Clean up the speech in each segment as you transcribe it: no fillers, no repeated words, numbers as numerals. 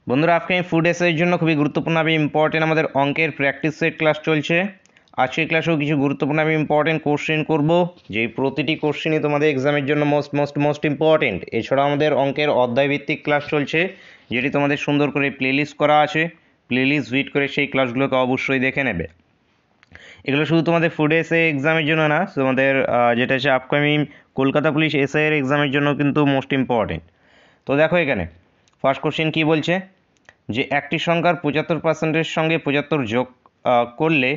বন্ধুরা, আজকে আমি ফুড এসের জন্য খুবই গুরুত্বপূর্ণ এবং ইম্পর্টেন্ট আমাদের অঙ্কের প্র্যাকটিস সেট ক্লাস চলছে। আজকের ক্লাসেও কিছু গুরুত্বপূর্ণ এবং ইম্পর্টেন্ট কোশ্চেন করব, যেই প্রতিটি কোশ্চেনই তোমাদের এক্সামের জন্য মোস্ট ইম্পর্টেন্ট। এছাড়াও আমাদের অঙ্কের অধ্যায়ভিত্তিক ক্লাস চলছে, যেটি তোমাদের সুন্দর করে প্লেলিস্ট করা আছে। প্লেলিস্ট ভিট করে সেই ক্লাসগুলোকে অবশ্যই দেখে নেবে। এগুলো শুধু তোমাদের ফুড এসে এক্সামের জন্য না, তোমাদের যেটা হচ্ছে আপকামিং কলকাতা পুলিশ এসআই এর এক্সামের জন্য কিন্তু মোস্ট ইম্পর্টেন্ট। তো দেখো এখানে ফার্স্ট কোশ্চেন কী বলছে, যে একটি সংখ্যার 75%-এর সঙ্গে 75 যোগ করলে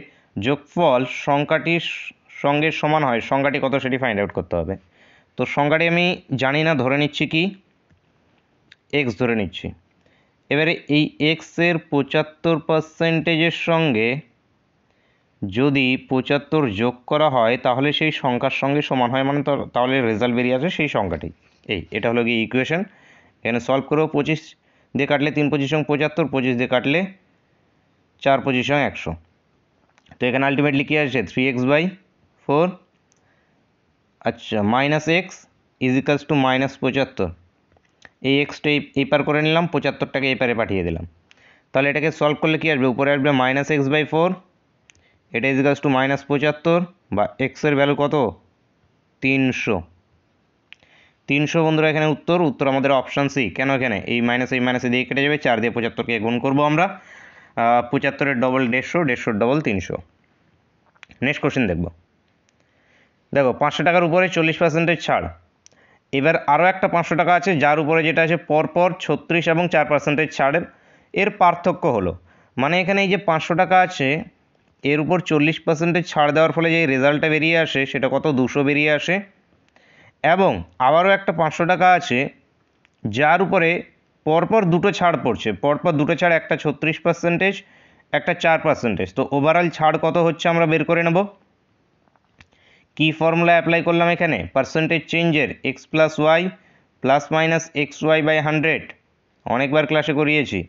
যোগফল সংখ্যাটির সঙ্গে সমান হয়, সংখ্যাটি কত সেটি ফাইন্ড আউট করতে হবে। তো সংখ্যাটি আমি জানি না, ধরে নিচ্ছি কি এক্স ধরে নিচ্ছি। এবারে এই এক্সের 75%-এর সঙ্গে যদি 75 যোগ করা হয় তাহলে সেই সংখ্যার সঙ্গে সমান হয়, মানে তাহলে রেজাল্ট বেরিয়ে আসে সেই সংখ্যাটি। এটা হলো গিয়ে ইকুয়েশন। এখানে সলভ করেও 25 দিয়ে কাটলে 3 25 75, 25 দিয়ে কাটলে 4 25 100। তো এখানে আলটিমেটলি কী আসছে 3x/4। আচ্ছা, minus x is equals two -75। এই এক্সটা এই পার করে নিলাম, 75টাকে এই পারে পাঠিয়ে দিলাম। তাহলে এটাকে সলভ করলে কী আসবে, উপরে আসবে -x/4, এটা ইজ ইকালস টু -75, বা এক্সের ভ্যালু কত 300। 300 বন্ধুরা এখানে উত্তর আমাদের অপশান সি। কেন, এখানে এই মাইনাসে দিয়ে কেটে যাবে, 4 দিয়ে 75কে গুণ করবো আমরা। 75-এর ডবল 150, 150-এর ডবল 300। নেক্সট কোশ্চেন দেখো 500 টাকার উপরে 40% ছাড়। এবার আরও একটা 500 টাকা আছে, যার উপরে যেটা আছে পরপর 36 এবং 4% ছাড়ের। এর পার্থক্য হলো, মানে এখানে এই যে 500 টাকা আছে এর উপর 40% ছাড় দেওয়ার ফলে যে রেজাল্টটা বেরিয়ে আসে সেটা কত 200 বেরিয়ে আসে। এবং আবারও একটা 500 টাকা আছে যার উপরে পরপর দুটো ছাড় পড়ছে, পরপর দুটো ছাড়, একটা 36%, একটা 4%। তো ওভারঅল ছাড় কত হচ্ছে আমরা বের করে নেব। কি ফর্মুলা অ্যাপ্লাই করলাম এখানে, পার্সেন্টেজ চেঞ্জের x + y ± xy/100, অনেকবার ক্লাসে করিয়েছি।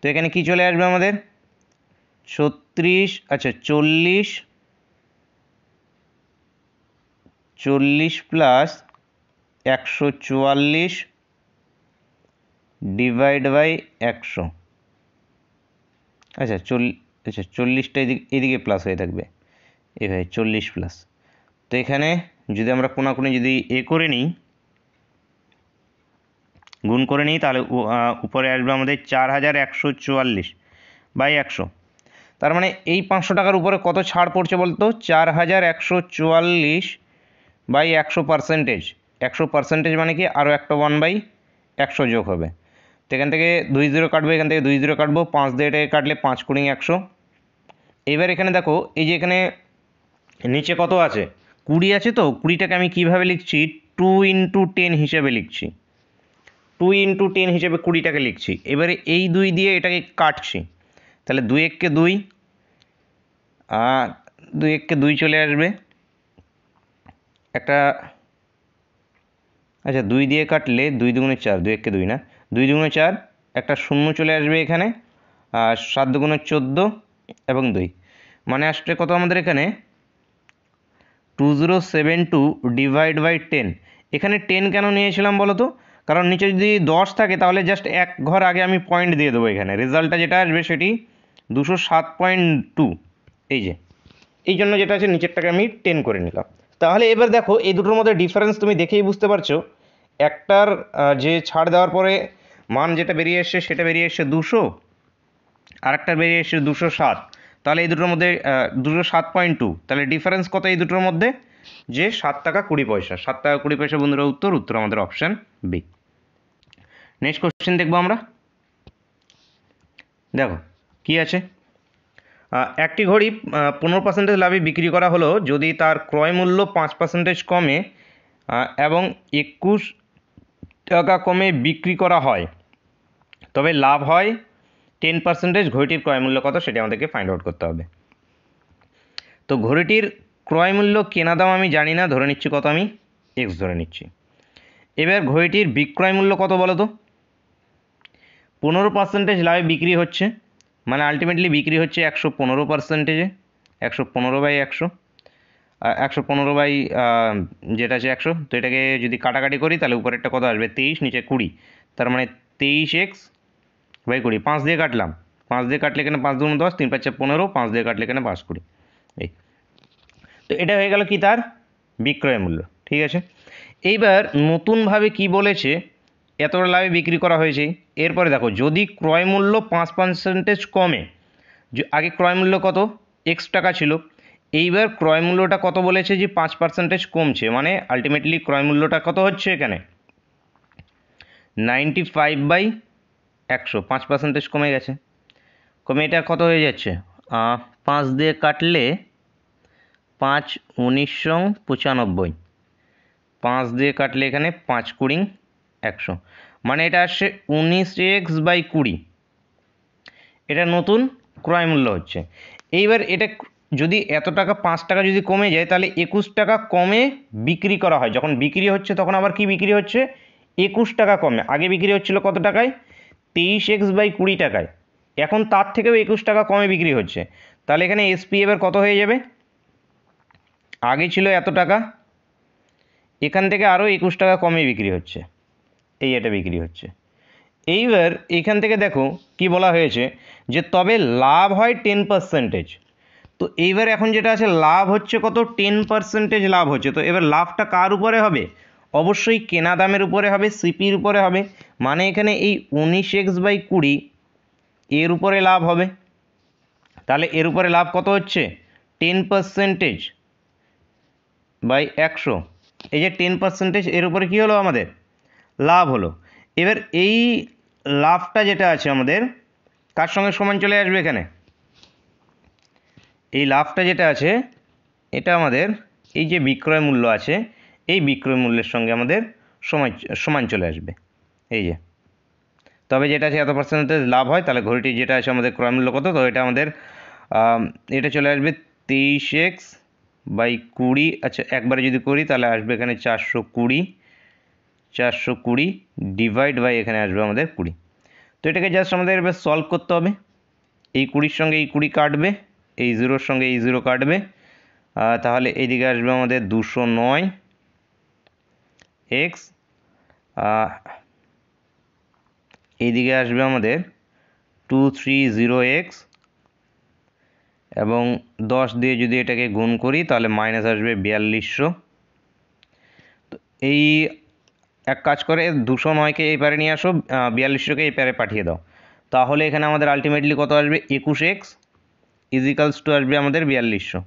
তো এখানে কি চলে আসবে আমাদের 40 প্লাস 144 /100। আচ্ছা 40টা এদিকে প্লাস হয়ে থাকবে, এভাবে 40 প্লাস। তো এখানে যদি আমরা কোনাকুনি যদি করে নিই, গুণ করে নিই, তাহলে উপরে আসবে আমাদের 4144/100। তার মানে এই 500 টাকার উপরে কত ছাড় পড়ছে বলতো, 4144/100%। 100% মানে কি আরও একটা 1/100 যোগ হবে। তো এখান থেকে 2 0 কাটবো, এখান থেকে 2 0 কাটবো, 5 দিয়ে এটাকে কাটলে 5 × 100। এবার এখানে দেখো এই যে এখানে নিচে কত আছে 20 আছে, তো 20টাকে আমি কিভাবে লিখছি 2 × 10 হিসেবে লিখছি। 2 × 10 হিসেবে 20টাকে লিখছি। এবারে এই 2 দিয়ে এটাকে কাটছি, তাহলে 2 1 কে 2, 2 1 কে 2 চলে আসবে একটা। আচ্ছা 2 দিয়ে কাটলে 2 2 4, 2 1 কে 2 না, 2 2 4, একটা শূন্য চলে আসবে এখানে, আর 7 2 14 এবং 2, মানে আসছে কত আমাদের এখানে 2072/10। এখানে 10 কেন নিয়েছিলাম বলো তো, কারণ নিচে যদি 10 থাকে তাহলে জাস্ট এক ঘর আগে আমি পয়েন্ট দিয়ে দেবো, এখানে রেজাল্টটা যেটা আসবে সেটি 207.2। এই জন্য যেটা আছে নিচেরটাকে আমি 10 করে নিলাম। তাহলে এবার দেখো এই দুটোর মধ্যে ডিফারেন্স তুমি দেখেই বুঝতে পারছো, একটার যে ছাড় দেওয়ার পরে মান যেটা বেরিয়ে এসছে সেটা বেরিয়ে এসছে 200, আর একটার বেরিয়ে এসছে 207। তাহলে এই দুটোর মধ্যে 207.2, তাহলে ডিফারেন্স কত এই দুটোর মধ্যে, যে 7 টাকা 20 পয়সা। 7 টাকা 20 পয়সা বন্ধুরা উত্তর আমাদের অপশান বি। নেক্সট কোশ্চেন দেখবো আমরা। দেখো কি আছে, একটি ঘড়ি 15% লাভে বিক্রি করা হলো যদি তার ক্রয় মূল্য 5% কমে এবং 21 টাকা কমে বিক্রি করা হয়, তবে লাভ হয় 10%। ঘড়িটির ক্রয় মূল্য কত সেটা আমাদেরকে ফাইন্ড আউট করতে হবে। তো ঘড়িটির ক্রয় মূল্য কেনা দাম আমি জানি না, ধরে নিচ্ছি কত, আমি এক্স ধরে নিচ্ছি। এবার ঘড়িটির বিক্রয় মূল্য কত বলো তো, 15% লাভে বিক্রি হচ্ছে, মানে আলটিমেটলি বিক্রি হচ্ছে 115%, 115/100, 115 যেটা আছে 100। তো এটাকে যদি কাটাকাটি করি তাহলে উপরেরটা কত আসবে 23, নিচে 20, তার মানে 23x বাই 20, 5 দিয়ে কাটলাম, 5 দিয়ে কাটলে এখানে 5 2 10, 3 5 15, 5 দিয়ে কাটলে এখানে 5 20। এই তো এটা হয়ে গেল কি তার বিক্রয় মূল্য। ঠিক আছে, এইবার নতুনভাবে কি বলেছে, এতটা লাভে বিক্রি করা হয়েছে। এরপরে দেখো যদি ক্রয় মূল্য 5% কমে, আগে ক্রয় মূল্য কত এক্স টাকা ছিল, এইবার ক্রয় মূল্যটা কত বলেছে যে 5% কমছে, মানে আলটিমেটলি ক্রয় মূল্যটা কত হচ্ছে এখানে 95/100, 5% কমে গেছে। কমে এটা কত হয়ে যাচ্ছে 5 দিয়ে কাটলে 5 1995, 5 দিয়ে কাটলে এখানে 5 20 100, মানে এটা আসছে 19x/20, এটা নতুন ক্রয় মূল্য হচ্ছে। এইবার এটা যদি এত টাকা 5 টাকা যদি কমে যায় তাহলে 21 টাকা কমে বিক্রি করা হয়, যখন বিক্রি হচ্ছে তখন আবার কি বিক্রি হচ্ছে 21 টাকা কমে। আগে বিক্রি হচ্ছিল কত টাকায় 23x/20 টাকায়, এখন তার থেকেও 21 টাকা কমে বিক্রি হচ্ছে। তাহলে এখানে এসপি এবার কত হয়ে যাবে, আগে ছিল এত টাকা, এখান থেকে আরও 21 টাকা কমে বিক্রি হচ্ছে, এই এটা বিক্রি হচ্ছে। এইবার এখান থেকে দেখো কি বলা হয়েছে যে তবে লাভ হয় 10%। তো এইবার এখন যেটা আছে লাভ হচ্ছে কত 10% লাভ হচ্ছে। তো এবার লাভটা কার উপরে হবে, অবশ্যই কেনা দামের উপরে হবে, সিপির উপরে হবে, মানে এখানে এই 19x/20 এর উপরে লাভ হবে। তাহলে এর উপরে লাভ কত হচ্ছে 10%/100, এই যে 10% এর উপরে কি হলো আমাদের লাভ হলো। এবার এই লাভটা যেটা আছে আমাদের কার সঙ্গে সমান চলে আসবে, এখানে এই লাভটা যেটা আছে এটা আমাদের এই যে বিক্রয় মূল্য আছে এই বিক্রয় মূল্যের সঙ্গে আমাদের সমান চলে আসবে। এই যে তবে যেটা আছে এত পার্সেন্টেজ লাভ হয়, তাহলে ঘড়িটি যেটা আছে আমাদের ক্রয় মূল্য কত, তো এটা আমাদের এটা চলে আসবে 23x/20। আচ্ছা একবারে যদি করি তাহলে আসবে এখানে 420 ডিভাইড বাই এখানে আসবে আমাদের 20। তো এটাকে জাস্ট আমাদের এবার সলভ করতে হবে। এই 20-র সঙ্গে এই 20 কাটবে, এই 0-র সঙ্গে এই 0 কাটবে, তাহলে এইদিকে আসবে আমাদের 209x, এইদিকে আসবে আমাদের 230x, এবং 10 দিয়ে যদি এটাকে গুণ করি তাহলে মাইনাস আসবে 4200। তো এই এক কাজ করে 209কে এই পারে নিয়ে আসো, 4200কে এই পারে পাঠিয়ে দাও, তাহলে এখানে আমাদের আলটিমেটলি কত আসবে 21x ইজিক্যালস টু আসবে আমাদের 4200।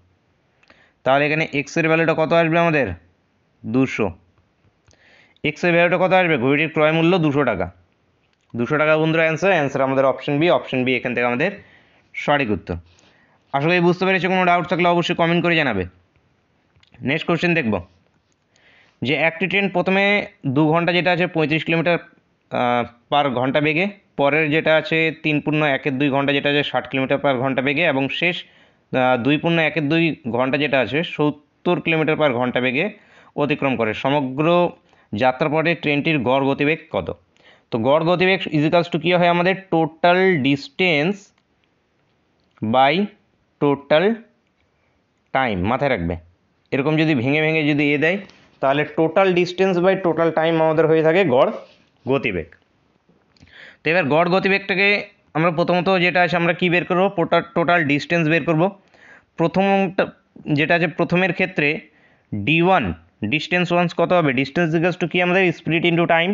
তাহলে এখানে এক্সের ভ্যালুটা কত আসবে আমাদের 200, এক্সের ভ্যালুটা কত আসবে, ঘড়িটির ক্রয় মূল্য 200 টাকা। 200 টাকা বন্ধুরা অ্যান্সার আমাদের অপশন বি এখান থেকে আমাদের সঠিক উত্তর। আশা করি বুঝতে পেরেছো, কোনো ডাউট থাকলে অবশ্যই কমেন্ট করে জানাবে। নেক্সট কোশ্চেন দেখব যে একটি ট্রেন প্রথমে 2 ঘন্টা যেটা আছে 35 কিলোমিটার পার ঘন্টা বেগে, পরের যেটা আছে 3.1-2 ঘন্টা যেটা আছে 60 কিলোমিটার পার ঘন্টা বেগে, এবং শেষ 2.1-2 ঘন্টা যেটা আছে 70 কিলোমিটার পার ঘন্টা বেগে অতিক্রম করে। সমগ্র যাত্রাপথে ট্রেনটির গড় গতিবেগ কত। তো গড় গতিবেগ ইজিক্যালস টু কী হয় আমাদের total distance by total time, মাথায় রাখবে। এরকম যদি ভেঙে ভেঙে যদি দেয় তাহলে total distance by total time আমাদের হয়ে থাকে গড় গতিবেগ। তো এবার গড় গতিবেগটাকে আমরা প্রথমত যেটা আছে আমরা কি বের করবো, টোটাল ডিস্টেন্স বের করব। প্রথমটা যেটা আছে প্রথমের ক্ষেত্রে d1 ডিস্টেন্স ওয়ান্স কত হবে, ডিস্টেন্স ইকুয়ালস টু কি আমাদের স্পিড ইন্টু টাইম।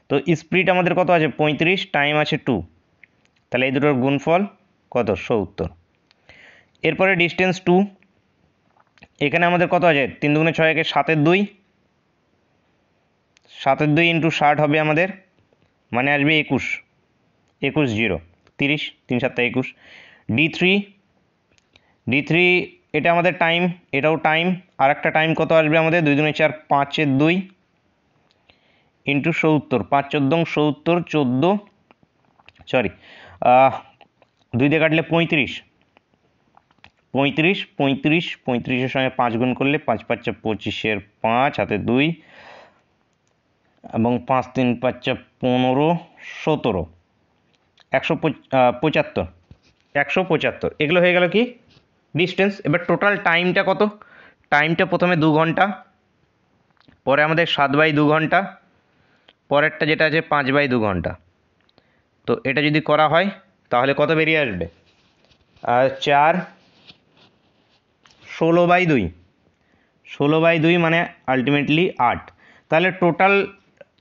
তো স্পিড আমাদের কত আছে 35, টাইম আছে 2, তাহলে এই দুটোর গুণফল কত 70। এরপরে ডিস্টেন্স 2, এখানে আমাদের কত আছে 3 2 6 একে 7-2, 7-2 ইন্টু 60 হবে আমাদের, মানে আসবে 21, 0 30, 3 7 21। d3 এটা আমাদের টাইম, এটাও টাইম, আর একটা টাইম কত আসবে আমাদের 2 2 4 5-2 ইন্টু 70, 5 14 70, 14 সরি 2 দিয়ে কাটলে 35, 35-35-35-এর সঙ্গে 5 গুণ করলে 5 5 25-এর 5 হাতে 2 এবং 5 3 5 15 17 175 এগুলো হয়ে গেল কি ডিস্টেন্স। এবার টোটাল টাইমটা কত, টাইমটা প্রথমে 2 ঘন্টা, পরে আমাদের 7/2 ঘন্টা, পরেরটা যেটা আছে 5/2 ঘন্টা। তো এটা যদি করা হয় তাহলে কত বেরিয়ে আসবে? 4 16/2, 16/2 মানে আলটিমেটলি 8। তাহলে টোটাল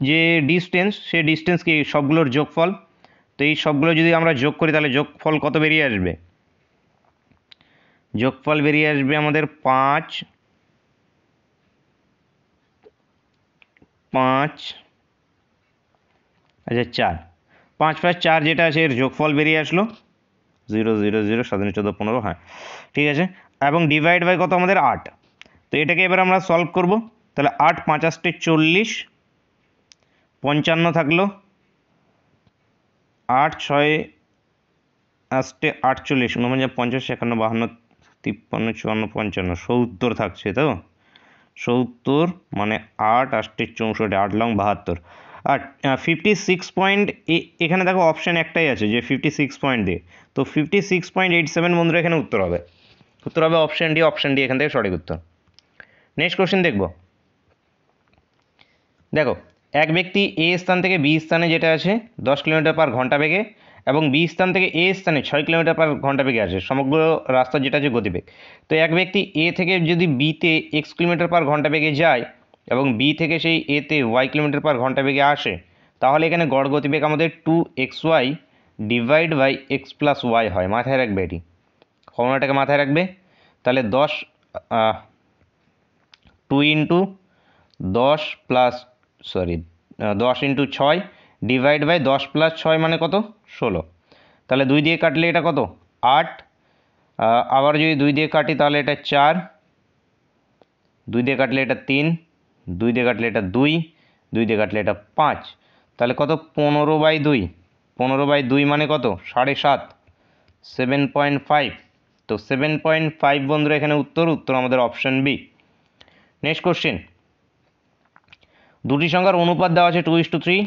যে ডিস্টেন্স, সে ডিস্টেন্স কি সবগুলোর যোগফল। তো এই সবগুলো যদি আমরা যোগ করি তাহলে যোগফল কত বেরিয়ে আসবে? যোগফল বেরিয়ে আসবে আমাদের 5 আচ্ছা 4, 5 + 4 যেটা আছে এর যোগফল বেরিয়ে আসলো 0 0 0 7 14 15, হ্যাঁ ঠিক আছে। এবং ডিভাইড বাই কত আমাদের 8। তো এটাকে এবার আমরা সলভ করব। তাহলে 8 5 8 40, 55 থাকলো, 8 6 8 48, 49 50 51 52 53 54 55 70 থাকছে। তো 70 মানে 8 8 64, 8 লং 72। আর 56 পয়েন্ট, এখানে দেখো অপশান একটাই আছে যে 56 পয়েন্ট দিয়ে, তো 56.87 বন্ধুরা এখানে উত্তর হবে। উত্তর হবে অপশান ডি, অপশান ডি এখান থেকে সঠিক উত্তর। নেক্সট কোশ্চেন দেখব। দেখো, এক ব্যক্তি এ স্থান থেকে বি স্থানে যেটা আছে 10 কিলোমিটার/ঘন্টা বেগে এবং বি স্থান থেকে এ স্থানে 6 কিলোমিটার/ঘন্টা বেগে আছে সমগ্র রাস্তা যেটা আছে গতিবেগ। তো এক ব্যক্তি এ থেকে যদি বিতে এক্স কিলোমিটার/ঘন্টা বেগে যায় এবং বি থেকে সেই এতে ওয়াই কিলোমিটার/ঘন্টা বেগে আসে, তাহলে এখানে গড় গতিবেগ আমাদের 2xy divide by x plus y হয়। মাথায় রাখবে এটি, ফর্মুলাটাকে মাথায় রাখবে। তাহলে 10 2 into 10 plus 10 into 6 divide by 10 + 6 মানে কত? 16। তাহলে 2 দিয়ে কাটলে এটা কত? 8। আবার যদি 2 দিয়ে কাটি তাহলে এটা 4, 2 দিয়ে কাটলে এটা 3, 2 দিয়ে কাটলে এটা 2, 2 দিয়ে কাটলে এটা 5। তাহলে কত? 15/2। 15/2 মানে কত? 7.5, 7.5। তো 7.5 বন্ধুরা এখানে উত্তর আমাদের অপশান বি। Next question. দুটি সংখ্যার অনুপাত দেওয়া আছে 2:3।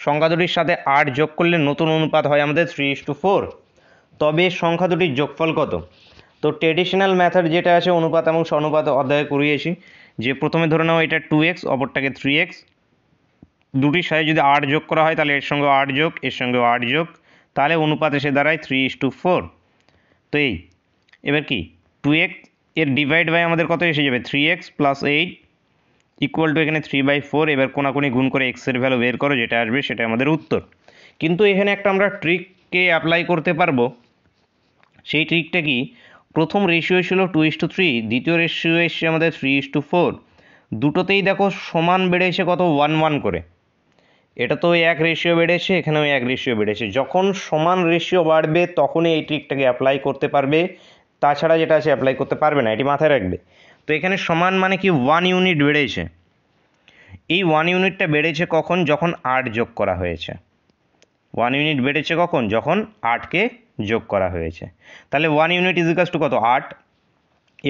সংখ্যা দুটির সাথে 8 যোগ করলে নতুন অনুপাত হয় আমাদের 3:4। তবে সংখ্যা দুটির যোগফল কত? তো ট্রেডিশনাল মেথড যেটা আছে অনুপাত এবং সনুপাত অধ্যায়ে করিয়েছি, যে প্রথমে ধরে নাও এটা 2x, অপরটাকে 3x। দুটির সাথে যদি 8 যোগ করা হয় তাহলে এর সঙ্গে 8 যোগ, এর সঙ্গে 8 যোগ, তাহলে অনুপাত এসে দাঁড়ায় 3:4। তো এই এবার কি 2x এর ডিভাইড বাই আমাদের কত এসে যাবে? 3x + 8 ইকুয়াল টু এখানে 3/4। এবার কোনাকুনি গুণ করে এক্সের ভ্যালু বের করো, যেটা আসবে সেটা আমাদের উত্তর। কিন্তু এখানে একটা আমরা ট্রিককে অ্যাপ্লাই করতে পারবো। সেই ট্রিকটা কি? প্রথম রেশিও ছিল 2:3, দ্বিতীয় রেশিও এসছে আমাদের 3:4। দুটোতেই দেখো সমান বেড়েছে কত? 1 1 করে। এটা তো এক রেশিও বেড়েছে, এখানেও এক রেশিও বেড়েছে। যখন সমান রেশিও বাড়বে তখনই এই ট্রিকটাকে অ্যাপ্লাই করতে পারবে, তাছাড়া যেটা আছে অ্যাপ্লাই করতে পারবে না, এটি মাথায় রাখবে। তো এখানে সমান মানে কি 1 ইউনিট বেড়েছে। এই 1 ইউনিটটা বেড়েছে কখন? যখন 8 যোগ করা হয়েছে। 1 ইউনিট বেড়েছে কখন? যখন 8কে যোগ করা হয়েছে। তাহলে 1 ইউনিট ইজিক্যালস টু কত? 8।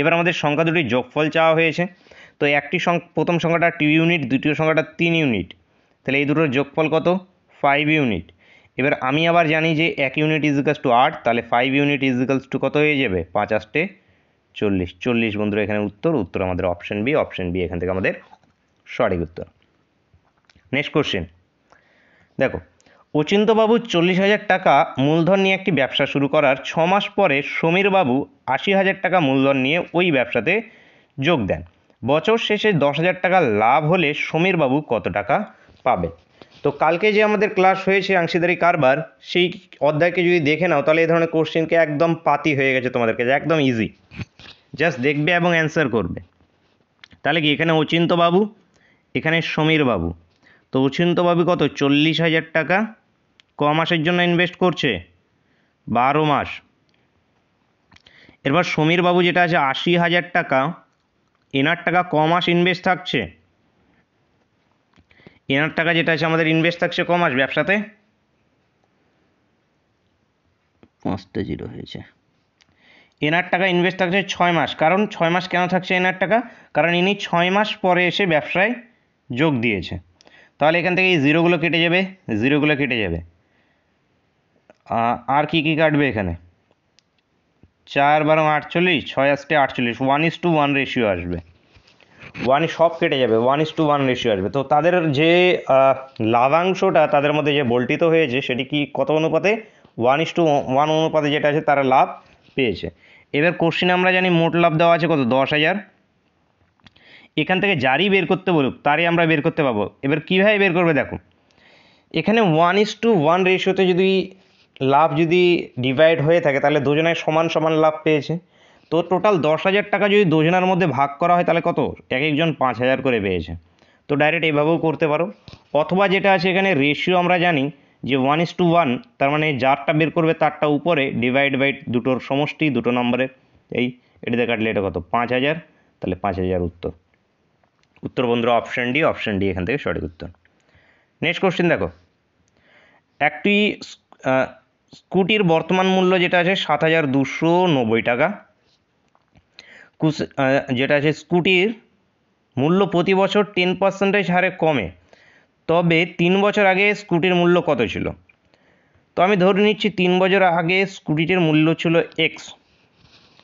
এবার আমাদের সংখ্যা দুটির যোগফল চাওয়া হয়েছে। তো একটি প্রথম সংখ্যাটা 2 ইউনিট, দ্বিতীয় সংখ্যাটা 3 ইউনিট। তাহলে এই দুটোর যোগফল কত? 5 ইউনিট। এবার আমি আবার জানি যে 1 ইউনিট ইজিক্যালস টু 8, তাহলে 5 ইউনিট ইজিক্যালস টু কত হয়ে যাবে? 5 8 40। 40 বন্ধুরা এখানে উত্তর আমাদের অপশন বি। অপশন বি এখান থেকে আমাদের সঠিক উত্তর। নেক্সট কোশ্চেন দেখো, অচিন্ত্যবাবু 40,000 টাকা মূলধন নিয়ে একটি ব্যবসা শুরু করার 6 মাস পরে সমীরবাবু 80,000 টাকা মূলধন নিয়ে ওই ব্যবসাতে যোগ দেন। বছর শেষে 10,000 টাকা লাভ হলে সমীরবাবু কত টাকা পাবেন? তো কালকে যে আমাদের ক্লাস হয়েছে অংশীদারি কারবার, সেই অধ্যায়কে যদি দেখে নাও তাহলে এই ধরনের কোশ্চেনকে একদম পাতি হয়ে গেছে তোমাদের কাছে, একদম ইজি। জাস্ট দেখবে এবং অ্যান্সার করবে। তাহলে কি এখানে অচিন্ত্যবাবু, এখানে সমীরবাবু। তো অচিন্ত্যবাবু কত? 40,000 টাকা ক মাসের জন্য ইনভেস্ট করছে? 12 মাস। এরপর সমীরবাবু যেটা আছে 80,000 টাকা, এনার টাকা ক মাস ইনভেস্ট থাকছে? এনার টাকা যেটা আছে আমাদের ইনভেস্ট থাকছে ক মাস ব্যবসাতে? 5টা 0 হয়েছে। এনার টাকা ইনভেস্ট থাকছে 6 মাস। কারণ 6 মাস কেন থাকছে এনার টাকা? কারণ ইনি 6 মাস পরে এসে ব্যবসায় যোগ দিয়েছে। তাহলে এখান থেকে এই জিরোগুলো কেটে যাবে, জিরোগুলো কেটে যাবে। আর কি কি কাটবে এখানে? 4 12 48, 6 8 48, 1:1 রেশিও আসবে। সব কেটে যাবে, 1:1 রেশিও আসবে। তো তাদের যে লাভাংশটা তাদের মধ্যে যে বল্টিত হয়েছে সেটি কি কত অনুপাতে? 1:1 অনুপাতে যেটা আছে তারা লাভ পেয়েছে। এবার কোশ্চিনে আমরা জানি মোট লাভ দেওয়া আছে কত? 10,000। এখান থেকে যারই বের করতে বলুক তারই আমরা বের করতে পাবো। এবার কীভাবে বের করবে দেখো, এখানে 1:1 রেশিওতে যদি লাভ যদি ডিভাইড হয়ে থাকে তাহলে দুজনের সমান সমান লাভ পেয়েছে। তো টোটাল 10,000 টাকা যদি দুজনের মধ্যে ভাগ করা হয় তাহলে কত? এক একজন 5,000 করে পেয়েছে। তো ডাইরেক্ট এইভাবেও করতে পারো, অথবা যেটা আছে এখানে রেশিও আমরা জানি যে 1:1, তার মানে যারটা বের করবে তারটা উপরে ডিভাইড বাই দুটোর সমষ্টি, দুটো নম্বরের। এটাতে কাটলে এটা কত? 5,000, তাহলে 5,000 উত্তর বন্ধুরা অপশান ডি এখান থেকে সঠিক উত্তর। নেক্সট কোশ্চেন দেখো, একটি স্কুটির বর্তমান মূল্য যেটা আছে 7,290 টাকা। যেটা আছে স্কুটির মূল্য প্রতি বছর 10% হারে কমে, তবে 3 বছর আগে স্কুটির মূল্য কত ছিল? তো আমি ধরে নিচ্ছি 3 বছর আগে স্কুটিটির মূল্য ছিল এক্স,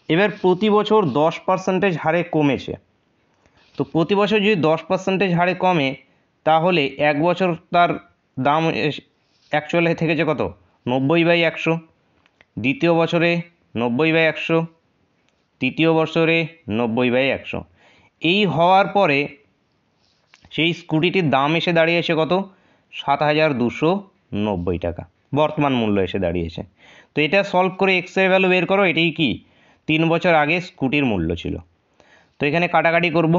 এবার প্রতি বছর 10% হারে কমেছে। তো প্রতি বছর যদি 10% হারে কমে তাহলে এক বছর তার দাম অ্যাকচুয়ালি থেকেছে কত? 90/100। দ্বিতীয় বছরে 90/100, তৃতীয় বছরে 90/100। এই হওয়ার পরে সেই স্কুটিটির দাম এসে দাঁড়িয়েছে কত? 7,290 টাকা বর্তমান মূল্য এসে দাঁড়িয়েছে। তো এটা সলভ করে এক্সের ভ্যালু বের করো, এটাই কি 3 বছর আগে স্কুটির মূল্য ছিল। তো এখানে কাটাকাটি করব,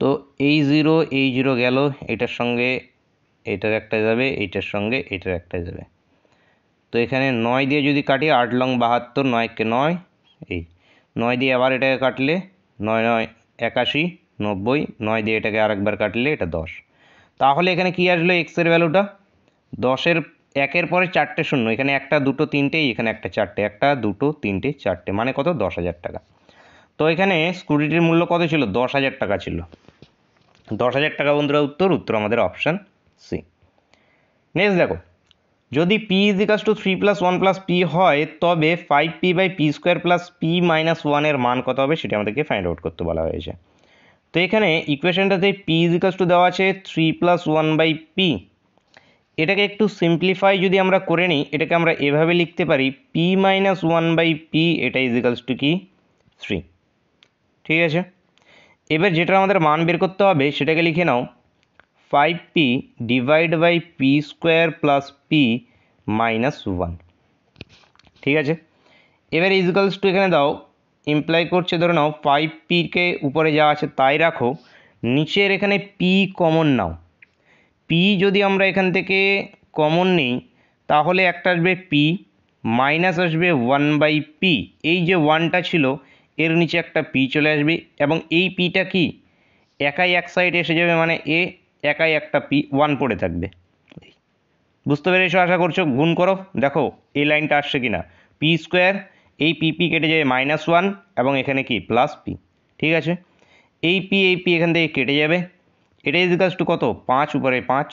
তো এই জিরো গেল, এটার সঙ্গে এটার একটা যাবে, এইটার সঙ্গে এটার একটা যাবে। তো এখানে 9 দিয়ে যদি কাটি 8 লং 72, 9 কে 9, এই 9 দিয়ে আবার এটাকে কাটলে 9 9 81, 90, 9 দিয়ে এটাকে আরেকবার কাটলে এটা 10। তাহলে এখানে কি আসলো এক্সের ভ্যালুটা? 10-এর 1-এর পরে 4টে শূন্য, এখানে 1 2 3টে, এখানে একটা 4টে, 1 2 3টে 4টে, মানে কত? 10,000 টাকা। তো এখানে স্কুটিটির মূল্য কত ছিল? 10,000 টাকা ছিল। 10,000 টাকা বন্ধুরা উত্তর আমাদের অপশান সি। নেক্সট দেখো, যদি p = 3 + 1 + p হয় তবে 5p/p² + p-1 এর মান কত হবে সেটা আমাদেরকে ফাইন্ড আউট করতে বলা হয়েছে। তো এখানে ইকুয়েশনটাতে p দেওয়া আছে 3 + 1/p। এটাকে একটু সিম্পলিফাই যদি আমরা করে নিই, এটাকে আমরা এভাবে লিখতে পারি p-1/p, এটা কি 3। ঠিক আছে, এবার যেটা আমাদের মান বের করতে হবে সেটাকে লিখে নাও 5p / p² + p-1। ঠিক আছে, এবার এখানে দাও, ইমপ্লাই করছে ধরে নাও 5p-কে উপরে যা আছে তাই রাখো, নিচের এখানে p কমন নাও। p যদি আমরা এখান থেকে কমন নিই তাহলে একটা আসবে p, মাইনাস আসবে 1/p। এই যে 1টা ছিল এর নিচে একটা p চলে আসবে, এবং এই pটা কি একাই এক সাইড এসে যাবে, মানে একাই একটা p 1 পড়ে থাকবে। বুঝতে পেরেছো আশা করছো? গুণ করো, দেখো এই লাইনটা আসছে কিনা। p², এই p কেটে যাবে -1, এবং এখানে কি +p। ঠিক আছে, এই p এখান থেকে কেটে যাবে, এটা কত? 5 উপরে 5।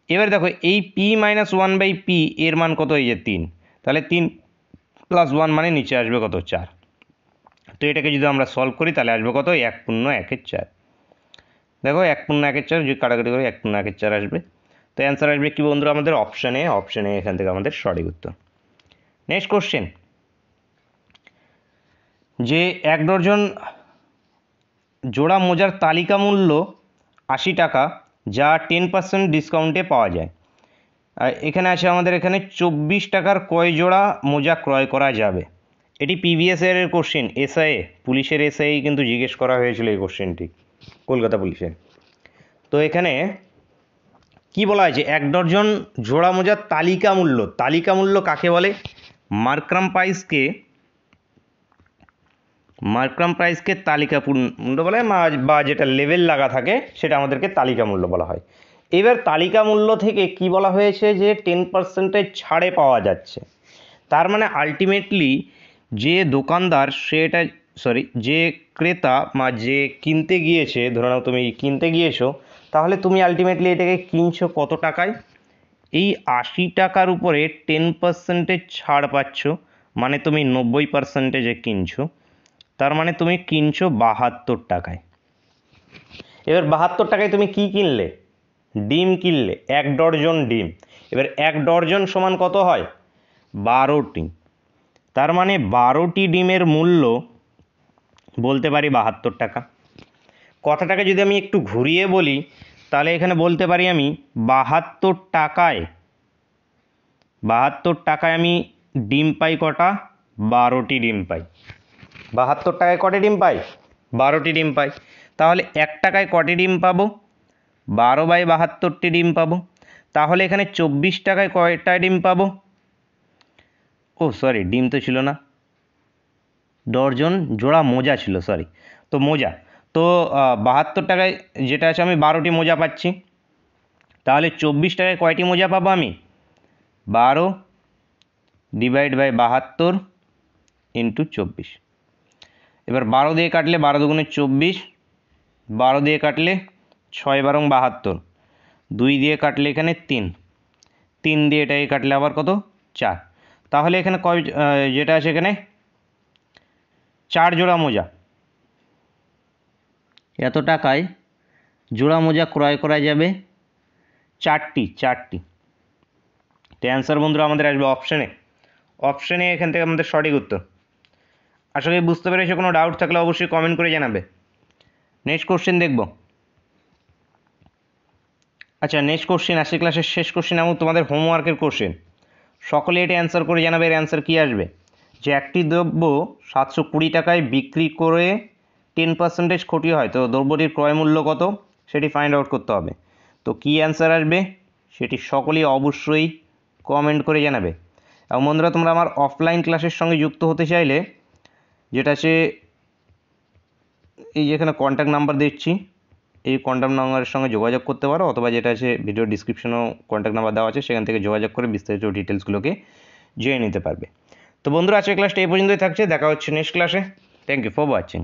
এবার দেখো এই p-1/p এর মান কত? এই যে 3, তাহলে 3 + 1 মানে নিচে আসবে কত? 4। তো এটাকে যদি আমরা সলভ করি তাহলে আসবে কত? 1×1=4। দেখো 1×1=4, যদি কাটাকাটি করি 1×1=4 আসবে। তো অ্যান্সার আসবে কি বন্ধুরা আমাদের অপশানে এখান থেকে আমাদের সঠিক উত্তর। নেক্সট কোশ্চেন, যে 1 ডজন জোড়া মোজার তালিকা মূল্য 80 টাকা, যা 10% ডিসকাউন্টে পাওয়া যায়। এখানে আছে আমাদের এখানে 24 টাকার কয় জোড়া মোজা ক্রয় করা যাবে? এটি প্রিভিয়াস ইয়ারের কোশ্চেন, এসআইএ পুলিশের এসআই কিন্তু জিজ্ঞেস করা হয়েছিল এই কোশ্চেনটি, কলকাতা পুলিশের। তো এখানে কি বলা হয়েছে? 1 ডজন জোড়া মোজার তালিকা মূল্য কাকে বলে? মার্করাম প্রাইসকে তালিকা মূল্য বলে, বা যেটা লেভেল লাগা থাকে সেটা আমাদেরকে তালিকা মূল্য বলা হয়। এবার তালিকা মূল্য থেকে কি বলা হয়েছে? যে 10% ছাড়ে পাওয়া যাচ্ছে। তার মানে আলটিমেটলি যে দোকানদার যে ক্রেতা বা যে কিনতে গিয়েছে, ধরে নাও তুমি কিনতে গিয়েছো, তাহলে তুমি আলটিমেটলি এটাকে কিনছো কত টাকায়? এই 80 টাকার উপরে 10% ছাড় পাচ্ছ, মানে তুমি 90%-এ কিনছো। তার মানে তুমি কিনছো 72 টাকায়। এবার 72 টাকায় তুমি কি কিনলে? ডিম কিনলে, 1 ডর্জন ডিম। এবার 1 ডর্জন সমান কত হয়? 12টি। তার মানে 12টি ডিমের মূল্য বলতে পারি 72 টাকা। কথাটাকে যদি আমি একটু ঘুরিয়ে বলি তাহলে এখানে বলতে পারি আমি 72 টাকায় আমি ডিম পাই কটা? 12টি ডিম পাই। 72 টাকায় কটি ডিম পাই? 12টি ডিম পাই। তাহলে 1 টাকায় কটি ডিম পাবো? 12/72টি ডিম পাবো। তাহলে এখানে 24 টাকায় কয়টা ডিম পাবো? ও সরি, ডিম তো ছিল না, ডর্জন জোড়া মোজা ছিল, সরি। তো মোজা, তো 72 টাকায় যেটা আছে আমি 12টি মোজা পাচ্ছি। তাহলে 24 টাকায় কয়টি মোজা পাবো আমি? 12 ডিভাইড বাই 72 ইন্টু 24। এবার 12 দিয়ে কাটলে 12 দুগুণে 24, 12 দিয়ে কাটলে 6 বারং 72, 2 দিয়ে কাটলে এখানে 3, 3 দিয়ে এটাকে কাটলে আবার কত? 4। তাহলে এখানে যেটা আছে এখানে 4 জোড়া মোজা। এত টাকায় জোড়া মোজা ক্রয় করা যাবে 4টি। তো অ্যান্সার বন্ধুরা আমাদের আসবে অপশানে এখান থেকে আমাদের সঠিক উত্তর। আশা করি বুঝতে পেরেছো। কোনো ডাউট থাকলে অবশ্যই কমেন্ট করে জানাবে। নেক্সট কোশ্চেন দেখব। আচ্ছা, নেক্সট কোশ্চেন, আজকের ক্লাসের শেষ কোশ্চেন এবং তোমাদের হোমওয়ার্কের কোশ্চেন। সকলে এটা অ্যান্সার করে জানাবে। এর অ্যান্সার কী আসবে? যে একটি দ্রব্য 720 টাকায় বিক্রি করে 10% ক্ষতি হয়, তো দ্রব্যটির ক্রয় মূল্য কত সেটি ফাইন্ড আউট করতে হবে। তো কী অ্যান্সার আসবে সেটি সকলেই অবশ্যই কমেন্ট করে জানাবে। এবং বন্ধুরা, তোমরা আমার অফলাইন ক্লাসের সঙ্গে যুক্ত হতে চাইলে, যেটা আছে এই যেখানে কন্ট্যাক্ট নাম্বার দিচ্ছি, এই কন্ট্যাক্ট নাম্বারের সঙ্গে যোগাযোগ করতে পারো, অথবা যেটা আছে ভিডিও ডিসক্রিপশনেও কন্ট্যাক্ট নাম্বার দেওয়া আছে, সেখান থেকে যোগাযোগ করে বিস্তারিত ডিটেলসগুলোকে জেনে নিতে পারবে। তো বন্ধুরা, আজকের ক্লাসটা এই পর্যন্তই থাকছে। দেখা হচ্ছে নেক্সট ক্লাসে। Thank you for watching.